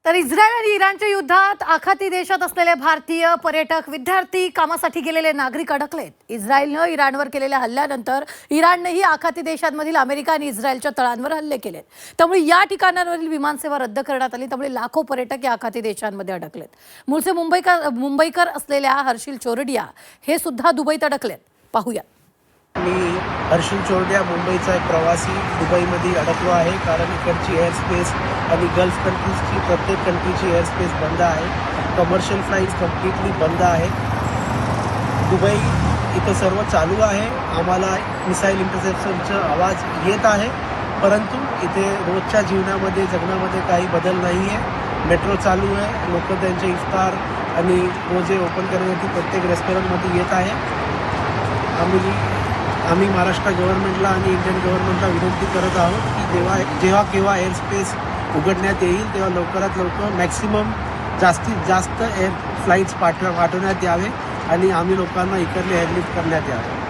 तर इस्रायल आणि इराणच्या युद्धात आखाती देशात असलेले भारतीय पर्यटक, विद्यार्थी, कामासाठी गेलेले नागरिक अडकलेत. इस्रायलनं इराणवर केलेल्या हल्ल्यानंतर इराणनेही आखाती देशांमधील अमेरिका आणि इस्रायलच्या तळांवर हल्ले केलेत. त्यामुळे या ठिकाणांवरील विमानसेवा रद्द करण्यात आली. त्यामुळे लाखो पर्यटक या आखाती देशांमध्ये अडकलेत. मूळचे मुंबईकर असलेल्या हर्षिल चोरडिया हे सुद्धा दुबईत अडकलेत. पाहूया. मी हर्षिल चोरडिया, मुंबईचा एक प्रवासी, दुबईमध्ये अडकलो आहे. कारण इकडची एअर स्पेस आणि गल्फ कंट्रीजची प्रत्येक कंट्रीची एअर स्पेस बंद आहे. कमर्शियल फ्लाईट्स कम्प्लिटली बंद आहेत. दुबई इथं सर्व चालू आहे. आम्हाला मिसाईल इंटरसेप्शनचा आवाज येत आहे, परंतु इथे रोजच्या जीवनामध्ये, जगण्यामध्ये काही बदल नाही आहे. मेट्रो चालू आहे. लोक त्यांचे इफ्तार आणि रोजे ओपन करण्यासाठी प्रत्येक रेस्टॉरंटमध्ये येत आहे. आम्ही महाराष्ट्र गव्हर्नमेंटला आणि इंडियन गव्हर्नमेंटला विनंती करत आहोत की जेव्हा केव्हा एअर स्पेस उघडण्यात येईल तेव्हा लवकरात लवकर मॅक्सिमम जास्तीत जास्त एअर फ्लाईट्स पाठवण्यात यावे आणि आम्ही लोकांना इकडले एअरलिफ्ट करण्यात यावे.